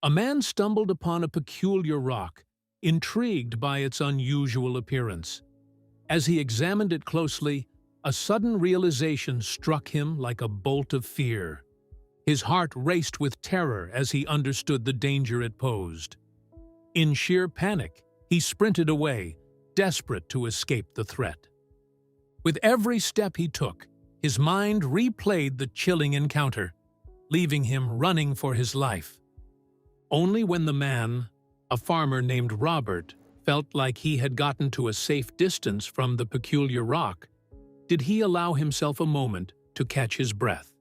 A man stumbled upon a peculiar rock, intrigued by its unusual appearance. As he examined it closely, a sudden realization struck him like a bolt of fear. His heart raced with terror as he understood the danger it posed. In sheer panic, he sprinted away, desperate to escape the threat. With every step he took, his mind replayed the chilling encounter, leaving him running for his life. Only when the man, a farmer named Robert, felt like he had gotten to a safe distance from the peculiar rock, did he allow himself a moment to catch his breath.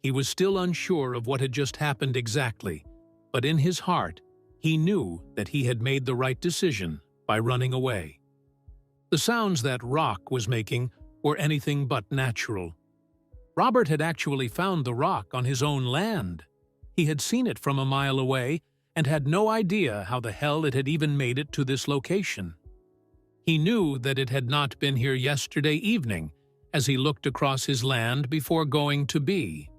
He was still unsure of what had just happened exactly, but in his heart, he knew that he had made the right decision by running away. The sounds that rock was making were anything but natural. Robert had actually found the rock on his own land. He had seen it from a mile away and had no idea how the hell it had even made it to this location. He knew that it had not been here yesterday evening as he looked across his land before going to bee.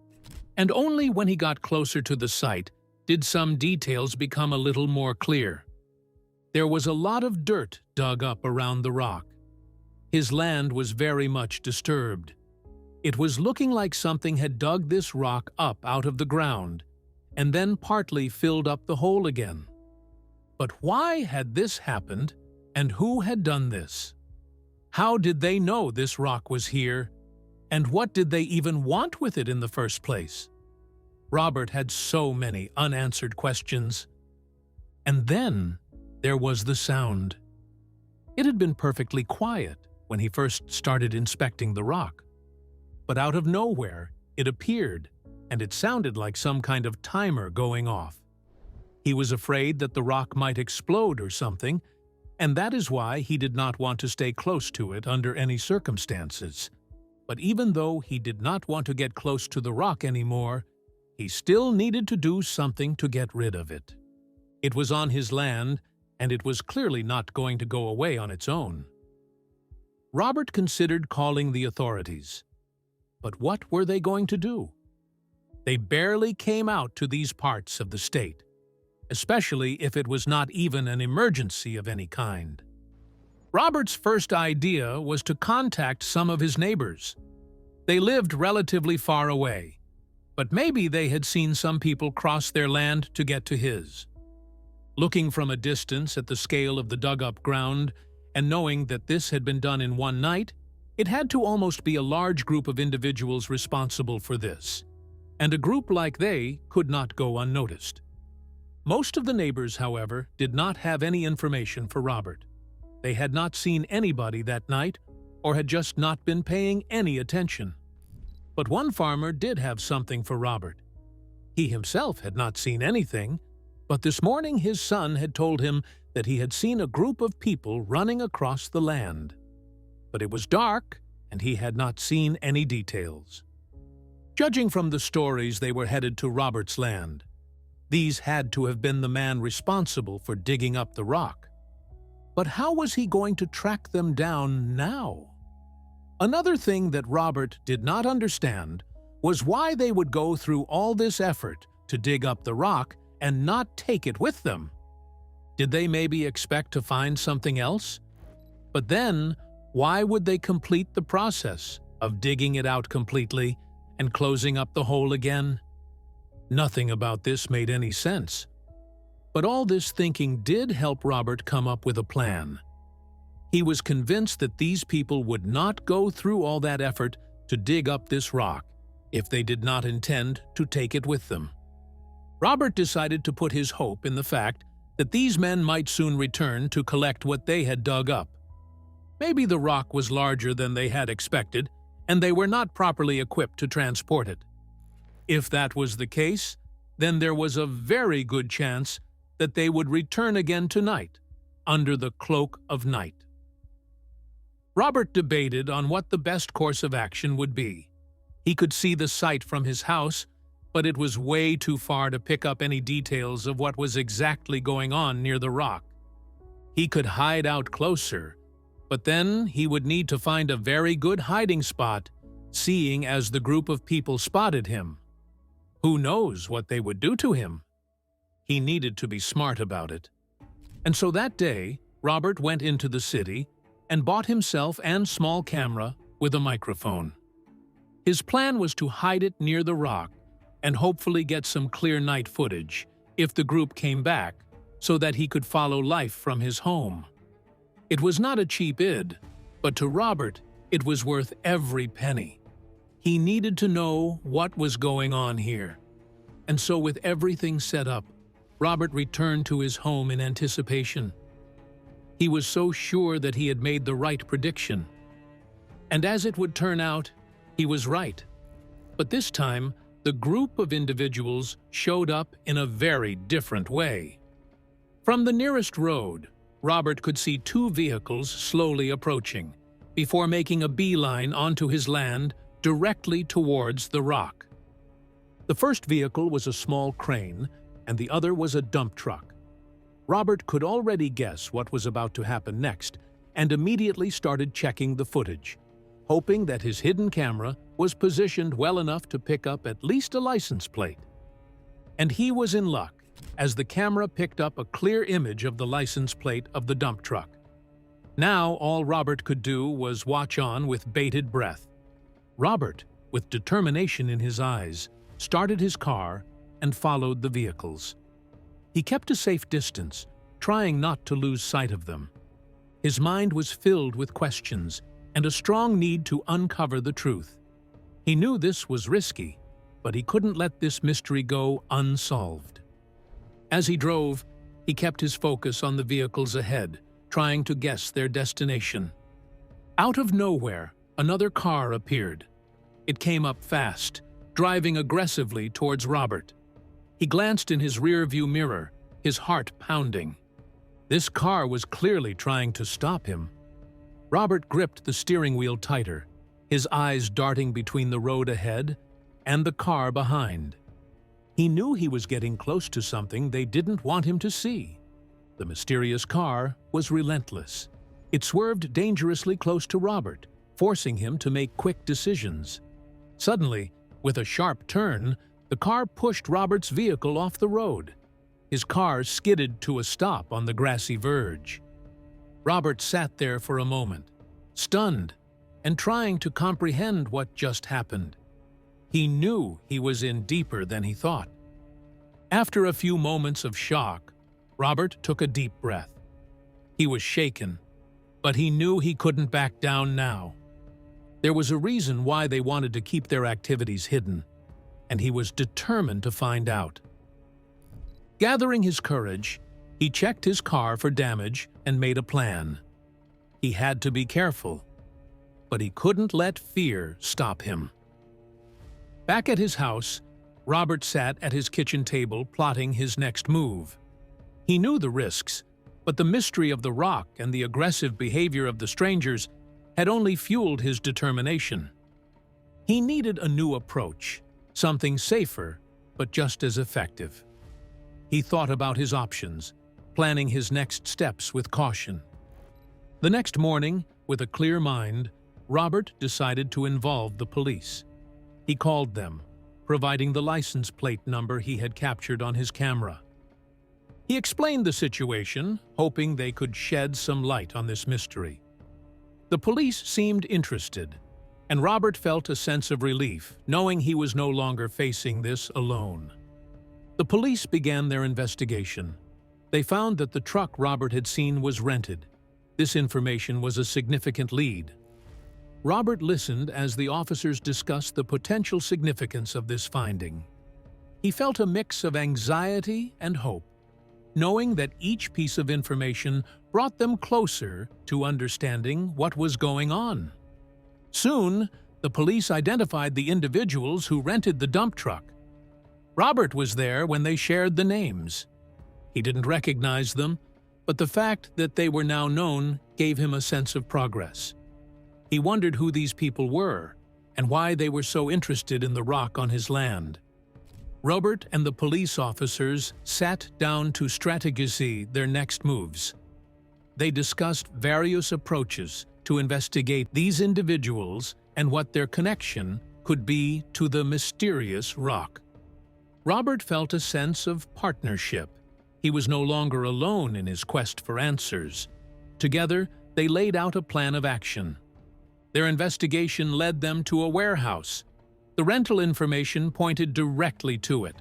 And only when he got closer to the site did some details become a little more clear. There was a lot of dirt dug up around the rock. His land was very much disturbed. It was looking like something had dug this rock up out of the ground and then partly filled up the hole again. But why had this happened, and who had done this? How did they know this rock was here, and what did they even want with it in the first place? Robert had so many unanswered questions. And then there was the sound. It had been perfectly quiet when he first started inspecting the rock. But out of nowhere, it appeared, and it sounded like some kind of timer going off. He was afraid that the rock might explode or something, and that is why he did not want to stay close to it under any circumstances. But even though he did not want to get close to the rock anymore, he still needed to do something to get rid of it. It was on his land, and it was clearly not going to go away on its own. Robert considered calling the authorities. But what were they going to do? They barely came out to these parts of the state, especially if it was not even an emergency of any kind. Robert's first idea was to contact some of his neighbors. They lived relatively far away, but maybe they had seen some people cross their land to get to his. Looking from a distance at the scale of the dug-up ground and knowing that this had been done in one night, it had to almost be a large group of individuals responsible for this, and a group like they could not go unnoticed. Most of the neighbors, however, did not have any information for Robert. They had not seen anybody that night or had just not been paying any attention. But one farmer did have something for Robert. He himself had not seen anything, but this morning his son had told him that he had seen a group of people running across the land. But it was dark, and he had not seen any details. Judging from the stories, they were headed to Robert's land. These had to have been the man responsible for digging up the rock. But how was he going to track them down now? Another thing that Robert did not understand was why they would go through all this effort to dig up the rock and not take it with them. Did they maybe expect to find something else? But then, why would they complete the process of digging it out completely and closing up the hole again? Nothing about this made any sense. But all this thinking did help Robert come up with a plan. He was convinced that these people would not go through all that effort to dig up this rock if they did not intend to take it with them. Robert decided to put his hope in the fact that these men might soon return to collect what they had dug up. Maybe the rock was larger than they had expected, and they were not properly equipped to transport it. If that was the case, then there was a very good chance that they would return again tonight, under the cloak of night. Robert debated on what the best course of action would be. He could see the site from his house, but it was way too far to pick up any details of what was exactly going on near the rock. He could hide out closer, but then he would need to find a very good hiding spot, seeing as the group of people spotted him. Who knows what they would do to him? He needed to be smart about it. And so that day, Robert went into the city and bought himself and small camera with a microphone. His plan was to hide it near the rock and hopefully get some clear night footage if the group came back so that he could follow life from his home. It was not a cheap id, but to Robert, it was worth every penny. He needed to know what was going on here. And so with everything set up, Robert returned to his home in anticipation. He was so sure that he had made the right prediction. And as it would turn out, he was right. But this time, the group of individuals showed up in a very different way. From the nearest road, Robert could see two vehicles slowly approaching, before making a beeline onto his land directly towards the rock. The first vehicle was a small crane, and the other was a dump truck. Robert could already guess what was about to happen next, and immediately started checking the footage, hoping that his hidden camera was positioned well enough to pick up at least a license plate. And he was in luck, as the camera picked up a clear image of the license plate of the dump truck. Now all Robert could do was watch on with bated breath. Robert, with determination in his eyes, started his car and followed the vehicles. He kept a safe distance, trying not to lose sight of them. His mind was filled with questions and a strong need to uncover the truth. He knew this was risky, but he couldn't let this mystery go unsolved. As he drove, he kept his focus on the vehicles ahead, trying to guess their destination. Out of nowhere, another car appeared. It came up fast, driving aggressively towards Robert. He glanced in his rear-view mirror, his heart pounding. This car was clearly trying to stop him. Robert gripped the steering wheel tighter, his eyes darting between the road ahead and the car behind. He knew he was getting close to something they didn't want him to see. The mysterious car was relentless. It swerved dangerously close to Robert, forcing him to make quick decisions. Suddenly, with a sharp turn, the car pushed Robert's vehicle off the road. His car skidded to a stop on the grassy verge. Robert sat there for a moment, stunned and trying to comprehend what just happened. He knew he was in deeper than he thought. After a few moments of shock, Robert took a deep breath. He was shaken, but he knew he couldn't back down now. There was a reason why they wanted to keep their activities hidden, and he was determined to find out. Gathering his courage, he checked his car for damage and made a plan. He had to be careful, but he couldn't let fear stop him. Back at his house, Robert sat at his kitchen table plotting his next move. He knew the risks, but the mystery of the rock and the aggressive behavior of the strangers had only fueled his determination. He needed a new approach, something safer, but just as effective. He thought about his options, planning his next steps with caution. The next morning, with a clear mind, Robert decided to involve the police. He called them, providing the license plate number he had captured on his camera. He explained the situation, hoping they could shed some light on this mystery. The police seemed interested, and Robert felt a sense of relief, knowing he was no longer facing this alone. The police began their investigation. They found that the truck Robert had seen was rented. This information was a significant lead. Robert listened as the officers discussed the potential significance of this finding. He felt a mix of anxiety and hope, knowing that each piece of information brought them closer to understanding what was going on. Soon, the police identified the individuals who rented the dump truck. Robert was there when they shared the names. He didn't recognize them, but the fact that they were now known gave him a sense of progress. He wondered who these people were and why they were so interested in the rock on his land. Robert and the police officers sat down to strategize their next moves. They discussed various approaches to investigate these individuals and what their connection could be to the mysterious rock. Robert felt a sense of partnership He was no longer alone in his quest for answers. Together, they laid out a plan of action. Their investigation led them to a warehouse. The rental information pointed directly to it.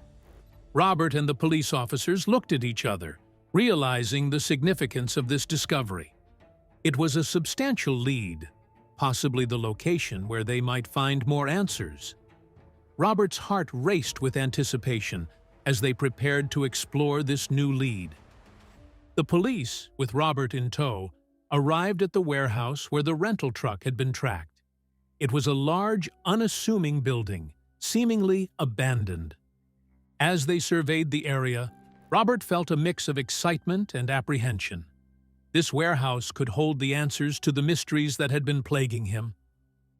Robert and the police officers looked at each other, realizing the significance of this discovery. It was a substantial lead, possibly the location where they might find more answers. Robert's heart raced with anticipation as they prepared to explore this new lead. The police, with Robert in tow, arrived at the warehouse where the rental truck had been tracked. It was a large, unassuming building, seemingly abandoned. As they surveyed the area, Robert felt a mix of excitement and apprehension. This warehouse could hold the answers to the mysteries that had been plaguing him.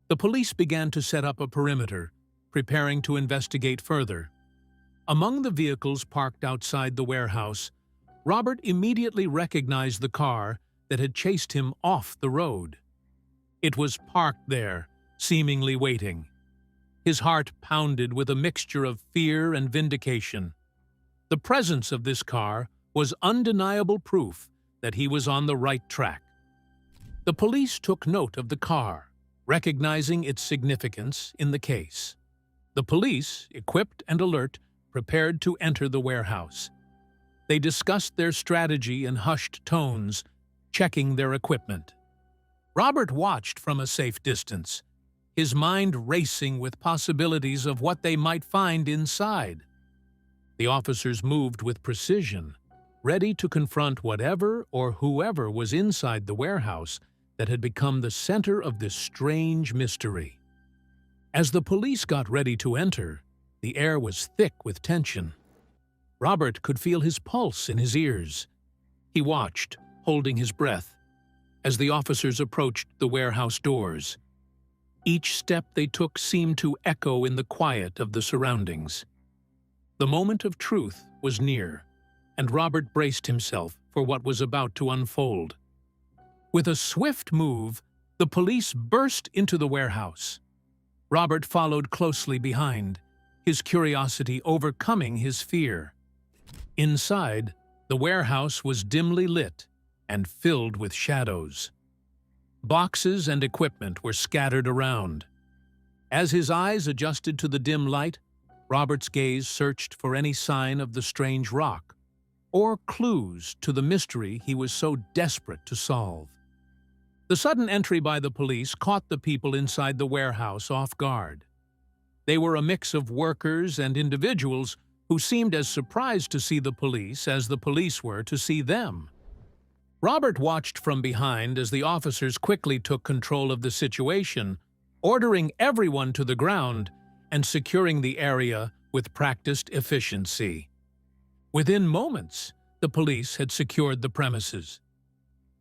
The police began to set up a perimeter, preparing to investigate further. Among the vehicles parked outside the warehouse, Robert immediately recognized the car that had chased him off the road. It was parked there, seemingly waiting. His heart pounded with a mixture of fear and vindication. The presence of this car was undeniable proof that he was on the right track. The police took note of the car, recognizing its significance in the case. The police, equipped and alert, prepared to enter the warehouse. They discussed their strategy in hushed tones, checking their equipment. Robert watched from a safe distance, his mind racing with possibilities of what they might find inside. The officers moved with precision, ready to confront whatever or whoever was inside the warehouse that had become the center of this strange mystery. As the police got ready to enter, the air was thick with tension. Robert could feel his pulse in his ears. He watched, holding his breath, as the officers approached the warehouse doors. Each step they took seemed to echo in the quiet of the surroundings. The moment of truth was near, and Robert braced himself for what was about to unfold. With a swift move, the police burst into the warehouse. Robert followed closely behind, his curiosity overcoming his fear. Inside, the warehouse was dimly lit and filled with shadows. Boxes and equipment were scattered around. As his eyes adjusted to the dim light, Robert's gaze searched for any sign of the strange rock, or clues to the mystery he was so desperate to solve. The sudden entry by the police caught the people inside the warehouse off guard. They were a mix of workers and individuals who seemed as surprised to see the police as the police were to see them. Robert watched from behind as the officers quickly took control of the situation, ordering everyone to the ground and securing the area with practiced efficiency. Within moments, the police had secured the premises.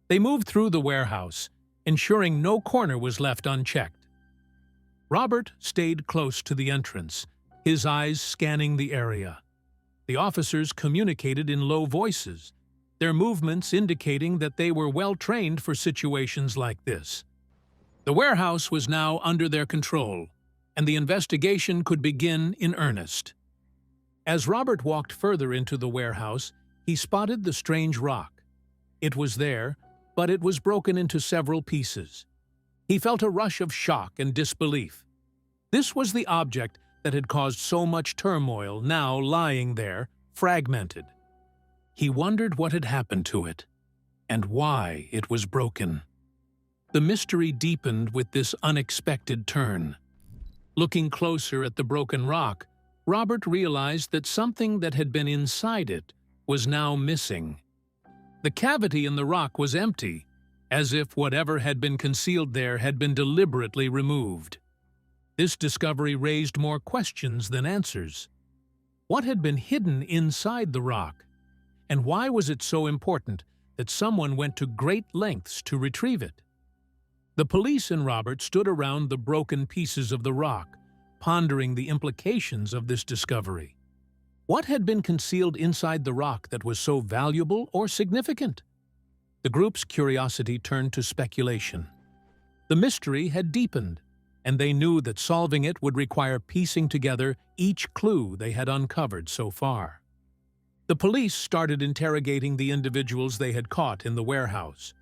They moved through the warehouse, ensuring no corner was left unchecked. Robert stayed close to the entrance, his eyes scanning the area. The officers communicated in low voices, their movements indicating that they were well trained for situations like this. The warehouse was now under their control, and the investigation could begin in earnest. As Robert walked further into the warehouse, he spotted the strange rock. It was there, but it was broken into several pieces. He felt a rush of shock and disbelief. This was the object that had caused so much turmoil now lying there, fragmented. He wondered what had happened to it, and why it was broken. The mystery deepened with this unexpected turn. Looking closer at the broken rock, Robert realized that something that had been inside it was now missing. The cavity in the rock was empty, as if whatever had been concealed there had been deliberately removed. This discovery raised more questions than answers. What had been hidden inside the rock? And why was it so important that someone went to great lengths to retrieve it? The police and Robert stood around the broken pieces of the rock, pondering the implications of this discovery. What had been concealed inside the rock that was so valuable or significant? The group's curiosity turned to speculation. The mystery had deepened, and they knew that solving it would require piecing together each clue they had uncovered so far. The police started interrogating the individuals they had caught in the warehouse.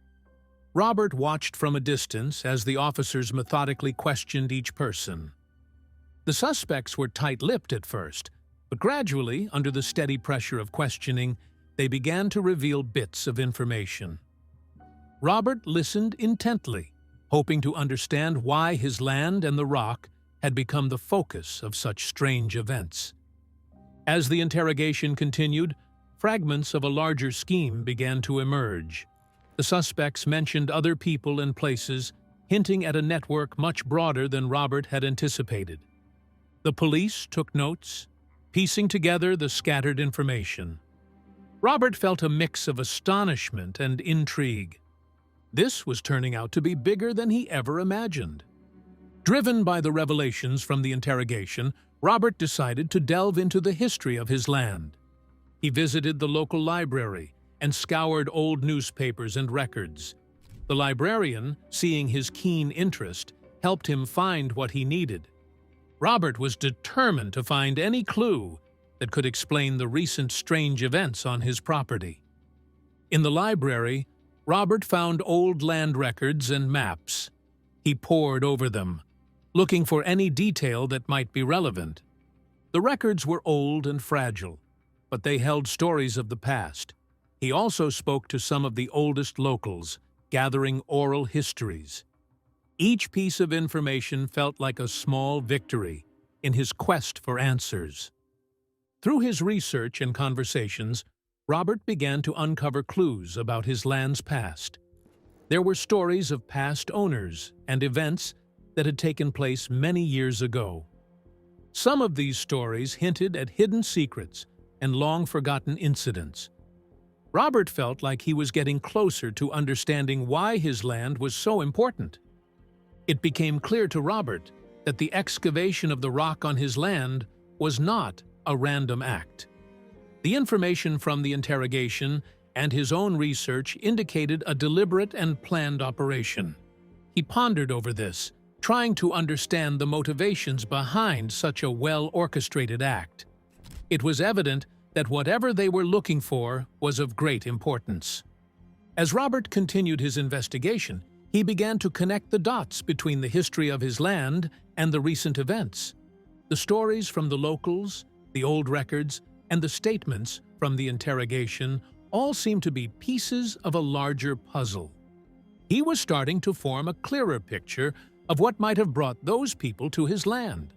Robert watched from a distance as the officers methodically questioned each person. The suspects were tight-lipped at first, but gradually, under the steady pressure of questioning, they began to reveal bits of information. Robert listened intently, hoping to understand why his land and the rock had become the focus of such strange events. As the interrogation continued, fragments of a larger scheme began to emerge. The suspects mentioned other people and places, hinting at a network much broader than Robert had anticipated. The police took notes, piecing together the scattered information. Robert felt a mix of astonishment and intrigue. This was turning out to be bigger than he ever imagined. Driven by the revelations from the interrogation, Robert decided to delve into the history of his land. He visited the local library and scoured old newspapers and records. The librarian, seeing his keen interest, helped him find what he needed. Robert was determined to find any clue that could explain the recent strange events on his property. In the library, Robert found old land records and maps. He pored over them, looking for any detail that might be relevant. The records were old and fragile, but they held stories of the past. He also spoke to some of the oldest locals, gathering oral histories. Each piece of information felt like a small victory in his quest for answers. Through his research and conversations, Robert began to uncover clues about his land's past. There were stories of past owners and events that had taken place many years ago. Some of these stories hinted at hidden secrets and long-forgotten incidents. Robert felt like he was getting closer to understanding why his land was so important. It became clear to Robert that the excavation of the rock on his land was not a random act. The information from the interrogation and his own research indicated a deliberate and planned operation. He pondered over this, trying to understand the motivations behind such a well-orchestrated act. It was evident that whatever they were looking for was of great importance. As Robert continued his investigation, he began to connect the dots between the history of his land and the recent events. The stories from the locals, the old records, and the statements from the interrogation all seemed to be pieces of a larger puzzle. He was starting to form a clearer picture of what might have brought those people to his land.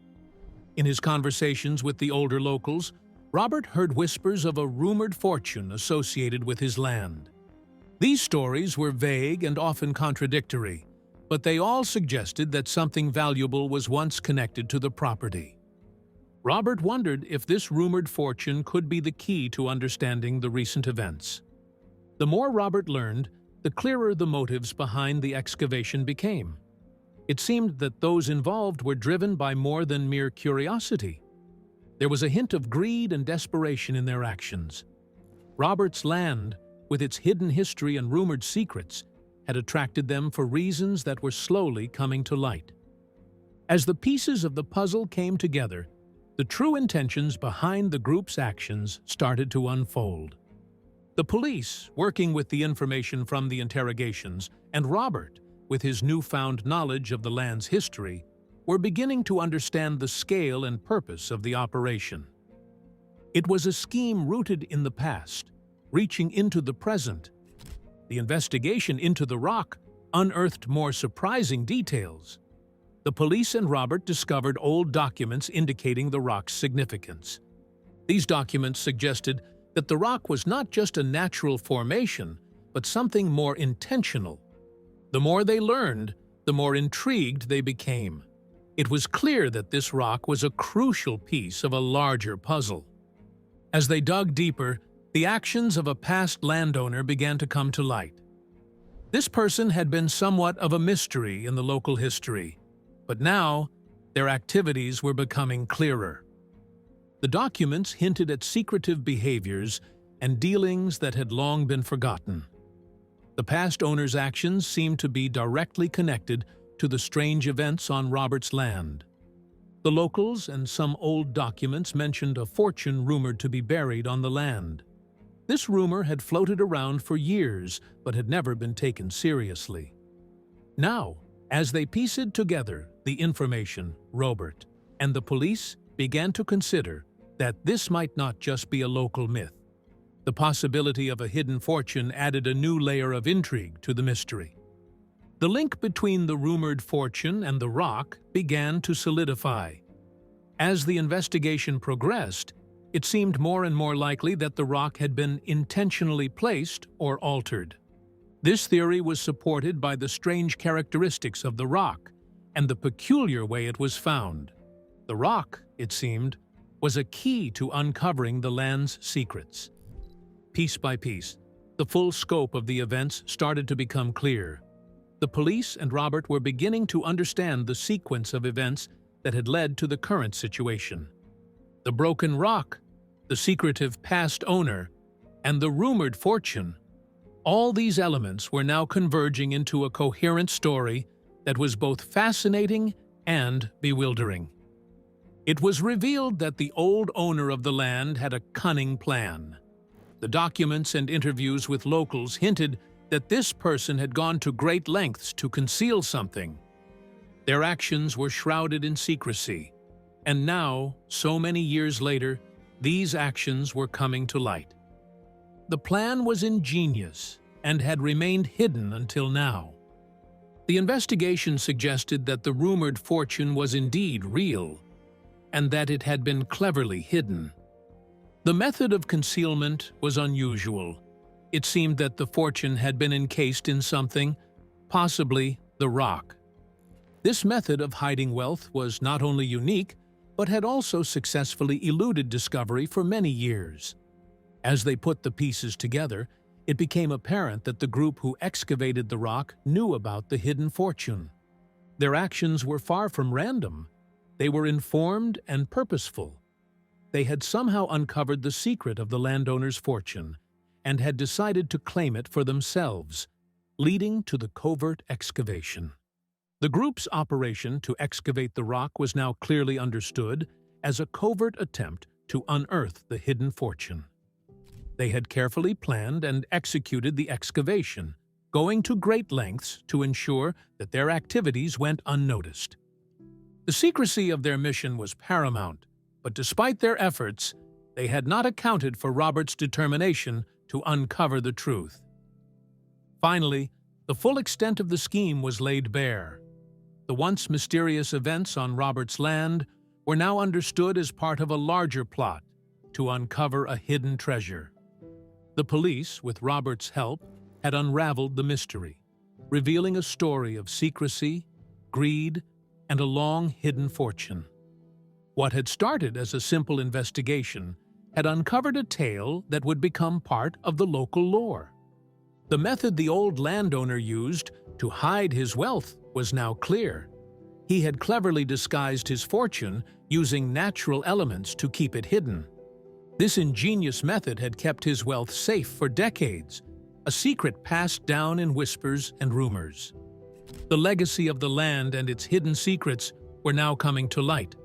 In his conversations with the older locals, Robert heard whispers of a rumored fortune associated with his land. These stories were vague and often contradictory, but they all suggested that something valuable was once connected to the property. Robert wondered if this rumored fortune could be the key to understanding the recent events. The more Robert learned, the clearer the motives behind the excavation became. It seemed that those involved were driven by more than mere curiosity. There was a hint of greed and desperation in their actions. Robert's land, with its hidden history and rumored secrets, had attracted them for reasons that were slowly coming to light. As the pieces of the puzzle came together, the true intentions behind the group's actions started to unfold. The police, working with the information from the interrogations, and Robert, with his newfound knowledge of the land's history, were beginning to understand the scale and purpose of the operation. It was a scheme rooted in the past, reaching into the present. The investigation into the rock unearthed more surprising details. The police and Robert discovered old documents indicating the rock's significance. These documents suggested that the rock was not just a natural formation, but something more intentional. The more they learned, the more intrigued they became. It was clear that this rock was a crucial piece of a larger puzzle. As they dug deeper, the actions of a past landowner began to come to light. This person had been somewhat of a mystery in the local history, but now their activities were becoming clearer. The documents hinted at secretive behaviors and dealings that had long been forgotten. The past owner's actions seemed to be directly connected to the strange events on Robert's land. The locals and some old documents mentioned a fortune rumored to be buried on the land. This rumor had floated around for years but had never been taken seriously. Now, as they pieced together the information, Robert and the police began to consider that this might not just be a local myth. The possibility of a hidden fortune added a new layer of intrigue to the mystery. The link between the rumored fortune and the rock began to solidify. As the investigation progressed, it seemed more and more likely that the rock had been intentionally placed or altered. This theory was supported by the strange characteristics of the rock and the peculiar way it was found. The rock, it seemed, was a key to uncovering the land's secrets. Piece by piece, the full scope of the events started to become clear. The police and Robert were beginning to understand the sequence of events that had led to the current situation. The broken rock, the secretive past owner, and the rumored fortune, all these elements were now converging into a coherent story that was both fascinating and bewildering. It was revealed that the old owner of the land had a cunning plan. The documents and interviews with locals hinted that this person had gone to great lengths to conceal something. Their actions were shrouded in secrecy, and now, so many years later, these actions were coming to light. The plan was ingenious and had remained hidden until now. The investigation suggested that the rumored fortune was indeed real, and that it had been cleverly hidden. The method of concealment was unusual. It seemed that the fortune had been encased in something, possibly the rock. This method of hiding wealth was not only unique, but had also successfully eluded discovery for many years. As they put the pieces together, it became apparent that the group who excavated the rock knew about the hidden fortune. Their actions were far from random. They were informed and purposeful. They had somehow uncovered the secret of the landowner's fortune and had decided to claim it for themselves, leading to the covert excavation. The group's operation to excavate the rock was now clearly understood as a covert attempt to unearth the hidden fortune. They had carefully planned and executed the excavation, going to great lengths to ensure that their activities went unnoticed. The secrecy of their mission was paramount, but despite their efforts, they had not accounted for Robert's determination to uncover the truth. Finally, the full extent of the scheme was laid bare. The once mysterious events on Robert's land were now understood as part of a larger plot to uncover a hidden treasure. The police, with Robert's help, had unraveled the mystery, revealing a story of secrecy, greed, and a long-hidden fortune. What had started as a simple investigation had uncovered a tale that would become part of the local lore. The method the old landowner used to hide his wealth was now clear. He had cleverly disguised his fortune using natural elements to keep it hidden. This ingenious method had kept his wealth safe for decades, a secret passed down in whispers and rumors. The legacy of the land and its hidden secrets were now coming to light,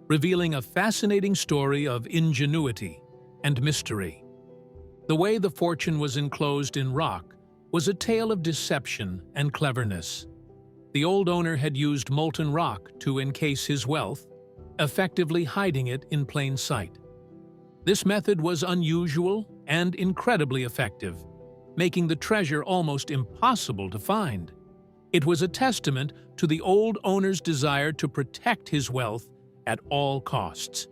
revealing a fascinating story of ingenuity and mystery. The way the fortune was enclosed in rock was a tale of deception and cleverness. The old owner had used molten rock to encase his wealth, effectively hiding it in plain sight. This method was unusual and incredibly effective, making the treasure almost impossible to find. It was a testament to the old owner's desire to protect his wealth at all costs.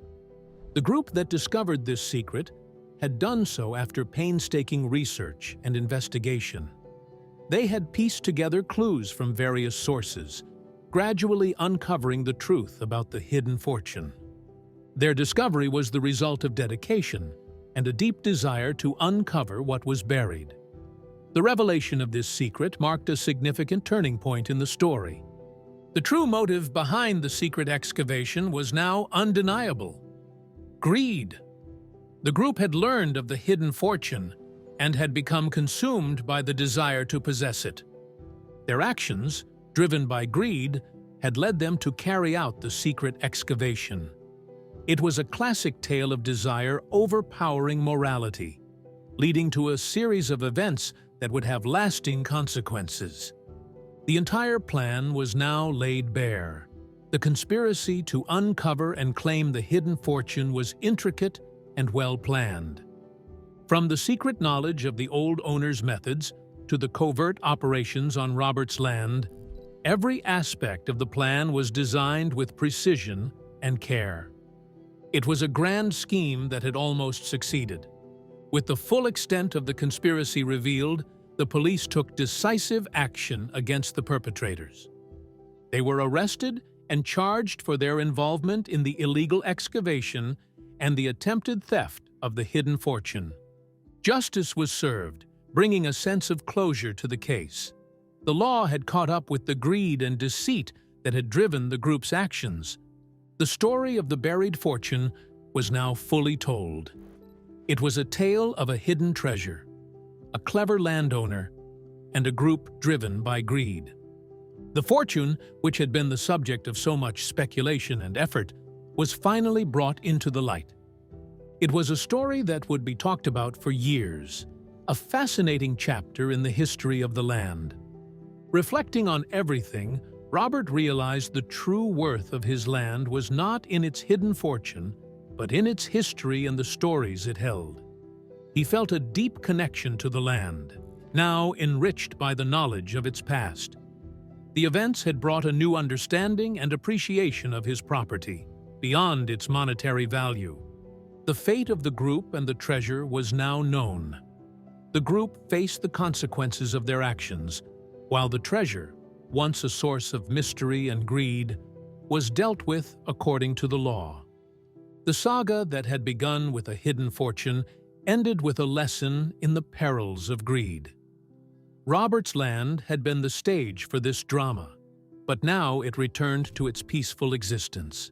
The group that discovered this secret had done so after painstaking research and investigation. They had pieced together clues from various sources, gradually uncovering the truth about the hidden fortune. Their discovery was the result of dedication and a deep desire to uncover what was buried. The revelation of this secret marked a significant turning point in the story. The true motive behind the secret excavation was now undeniable: greed. The group had learned of the hidden fortune and had become consumed by the desire to possess it. Their actions, driven by greed, had led them to carry out the secret excavation. It was a classic tale of desire overpowering morality. leading to a series of events that would have lasting consequences. The entire plan was now laid bare. The conspiracy to uncover and claim the hidden fortune was intricate and well-planned. From the secret knowledge of the old owner's methods to the covert operations on Robert's land, every aspect of the plan was designed with precision and care. It was a grand scheme that had almost succeeded. With the full extent of the conspiracy revealed, the police took decisive action against the perpetrators. They were arrested and charged for their involvement in the illegal excavation and the attempted theft of the hidden fortune. Justice was served, bringing a sense of closure to the case. The law had caught up with the greed and deceit that had driven the group's actions. The story of the buried fortune was now fully told. It was a tale of a hidden treasure, a clever landowner, and a group driven by greed. The fortune, which had been the subject of so much speculation and effort, was finally brought into the light. It was a story that would be talked about for years, a fascinating chapter in the history of the land. Reflecting on everything, Robert realized the true worth of his land was not in its hidden fortune, but in its history and the stories it held. He felt a deep connection to the land, now enriched by the knowledge of its past. The events had brought a new understanding and appreciation of his property, beyond its monetary value. The fate of the group and the treasure was now known. The group faced the consequences of their actions, while the treasure, once a source of mystery and greed, was dealt with according to the law. The saga that had begun with a hidden fortune ended with a lesson in the perils of greed. Robert's land had been the stage for this drama, but now it returned to its peaceful existence.